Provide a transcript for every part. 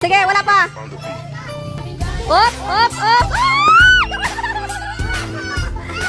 Sige, wala pa. Oops, oops, oops.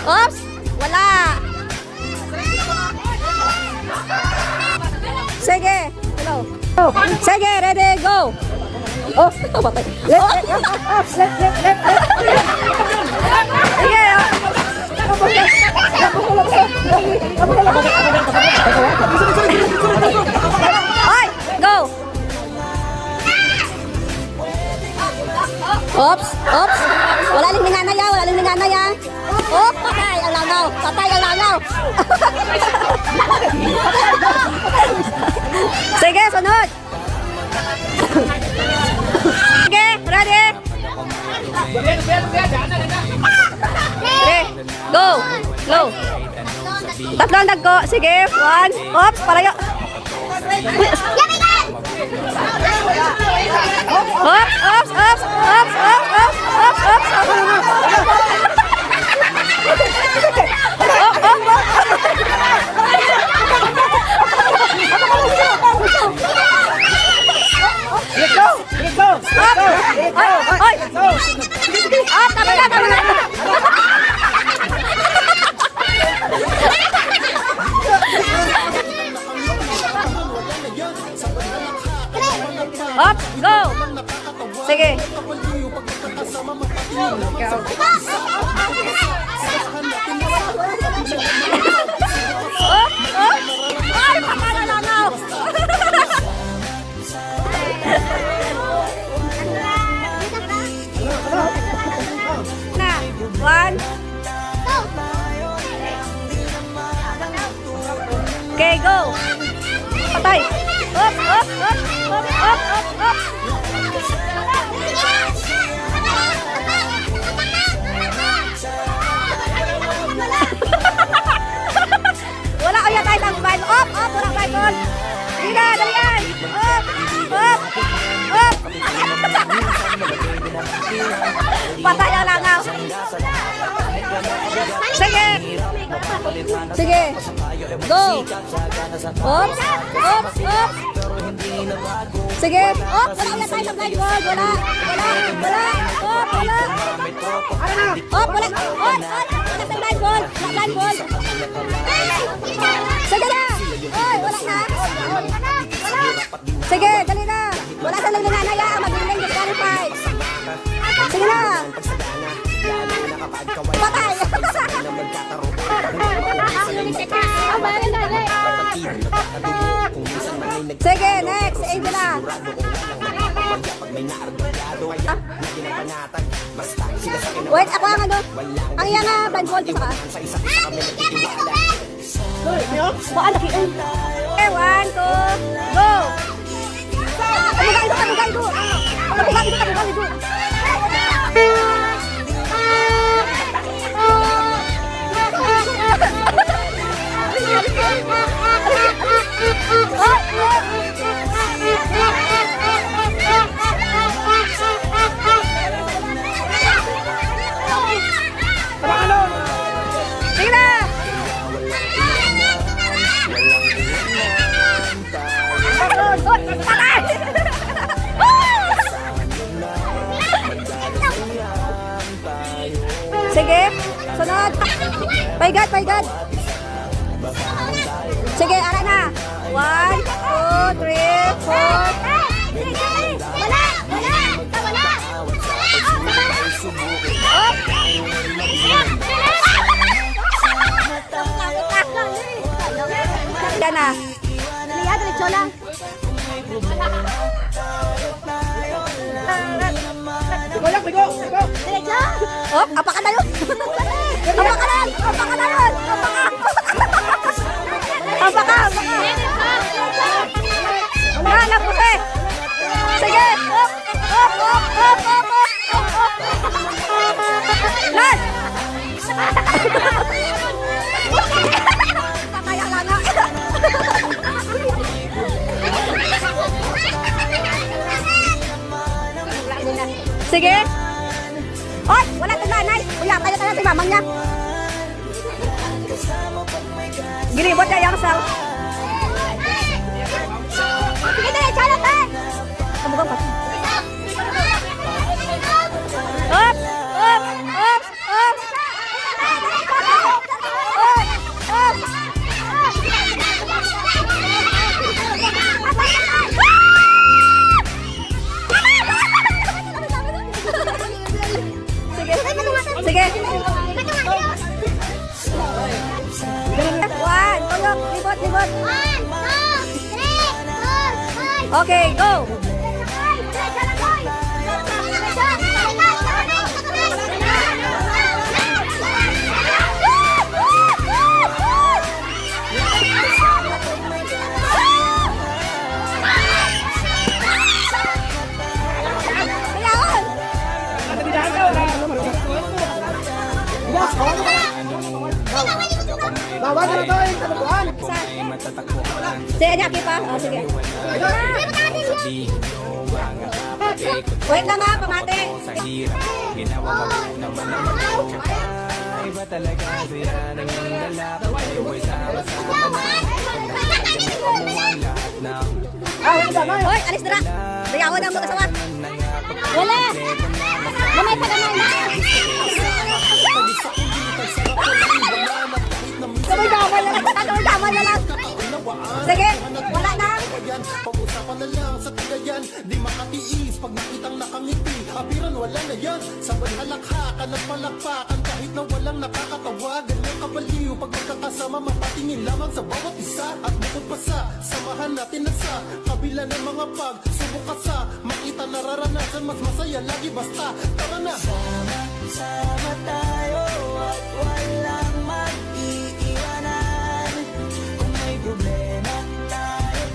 Oops, wala. Sige, hello. Sige, ready, go. Oh, patay. Sige, Hoy, go. Oops, oops. Wala linglingan na yan, wala linglingan na yan. Oh, patay ang langaw. Patay ang langaw. Sige, sunod. Sige, ready? Okay, go. Go. Tatlong dagko. Sige, one. Oops, parayo. Oops, oops, oops, oops, oops, oops, oops, Let's go! Let's go! Let's go! Let's go! tama na, tama na. Up, go! Sige. Ay, pakalalanaw! Na, one. Okay, go! Patay! Up, up, up, up, up, up, up. Wala kaya tayo ng Bible. Up, up, wala Bible. Hindi na, dali yan. Up, up, up. Patay ang langaw. Sige. Sige. Go. Oops, oops, oops. Sige. Oops, wala kaya tayo ng Bible. Wala, wala, wala. Oops, wala. Oops, wala. Oops, wala ng Bible. Wala Bible. Sige na. Oy, wala na. Sige, dali na. Wala sa lang na ya, mag-iling disqualified. Sige na. Patay. Sige, next, Angela. Wait, ako ang ano? Ang iya nga, blindfold sa ka. Baan laki eh. Okay, 1, 2, go! Kamugain ko, kamugain ko! Kamugain ko, kamugain ko! Sige na! Patay! Sige, sunod. Paigad, paigad. Sige, ara na. 1, 2, 3, 4. Wala, wala, wala. Op. Yan na. Liya, diretso lang. Bigo, bigo, bigo! Diretso. Op, apa ka na yun? Apa ka na yun? Apa ka na yun? Apa ka? Apa ka? Apa ka? Wala po eh. Sige. Op, op, op, op, op, op. Last. Kaya lang nga. Sige. Oy, wala ito nanay. Kuya, tayo tayo si mamang niya. Ginibot niya yung sal. Sige, tayo, charot eh. Kamugang pa. Sige, Jackie pa. Oh, sige. Wait lang ha, pamate. Sa hirap, ginawa mo naman naman tsaka iba talaga siya ng iyong lalaki. May sama-sama na Hoy, alis dira. Dayawan ang mag-asawa. Wala. Gamay pa gamay na. Kamay-damay na lang. Kamay-damay na lang. Sige, wala na. Pag-usapan na lang sa tagayan, di makatiis pag nakitang nakangiti. Apiran wala na yan, sabay halakhakan at palakpakan kahit na walang nakakatawa. Ganyan kabaliw pag magkakasama, mapatingin lamang sa bawat isa. At bukod pa sa samahan natin na sa kabila ng mga pagsubok ka sa makita nararanasan, mas masaya lagi basta tara na. Sama tayo at walang mag-iiwanan. Kung may problema,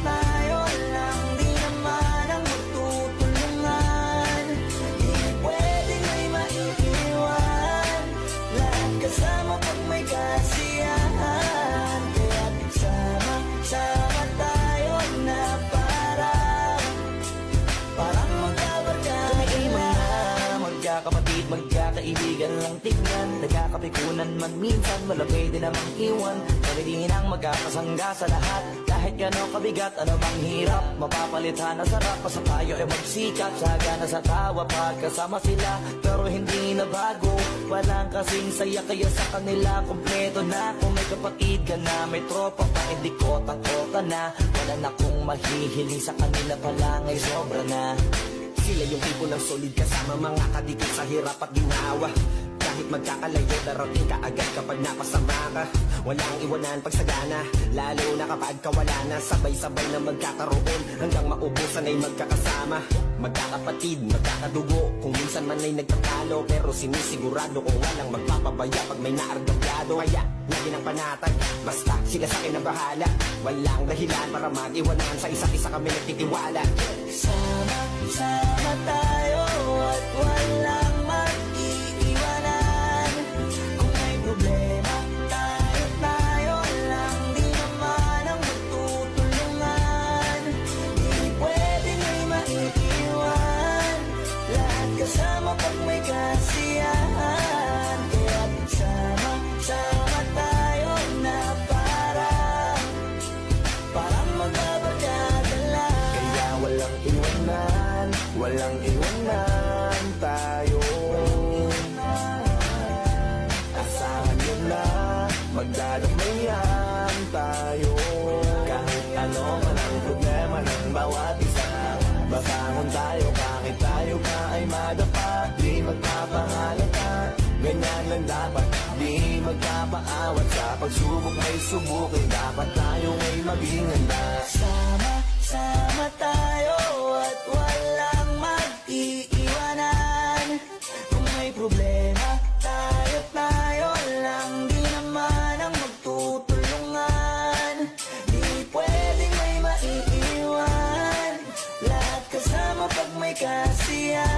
tayo lang. Di naman ang magtutulungan. Di pwedeng may maiiwan. Lahat kasama pag may kasiyahan. Kaya sama tayo na parang magkabarkada na. Magkakapatid, magkakaibigan lang tingnan. Nagkakapikunan man minsan, malapit din namang iwan. Palitingin ang magkakasangga sa lahat. Kahit gano'ng kabigat, ano bang hirap, mapapalitan na sarap. Basta tayo ay magsikat, sagana sa tawa pagkasama sila. Pero hindi na bago, walang kasing saya. Kaya sa kanila, kompleto na. Kung may kapatid ka na, may tropa pa, hindi kotang-kota na. Wala na kong mahihiling sa kanila pa lang ay sobra na. Sila yung tipo ng solid kasama, mga kadikit sa hirap at ginawa. Kahit magkakalayo, darating ka agad kapag napasama ka. Walang iwanan pag sagana, lalo na kapag kawala na. Sabay-sabay na magkakaroon, hanggang maubusan ay magkakasama. Magkakapatid, magkakadugo, kung minsan man ay nagtatalo. Pero sinisigurado kung walang magpapabaya pag may naargabyado. Kaya, lagi ng panatag, basta sila sa akin ang bahala. Walang dahilan para mag-iwanan, sa isa't isa kami nagtitiwala. Sama tayo at walang mag-iiwanan. Kung may problema, tayo lang. Di naman ang magtutulungan. Di pwedeng may maiiwan. Lahat kasama pag may kasiyahan. Kaya sama tayo na parang magbabarkada lang. Kaya walang iwanan, walang iwanan tayo. Asahan nyo na, magdadamayan tayo. Kahit ano man ang problema ng bawat isa, babangon tayo kahit tayo pa ay madapa. Di magpapahalata, ganyan lang dapat. Di magpapaawat sa pagsubok may subukin. Dapat tayo ay maging handa. Sama tayo at walang mag-iiwanan. Kung may problema, tayo lang. Di naman ang magtutulungan. Di pwedeng may maiiwan. Lahat kasama pag may kasiyahan.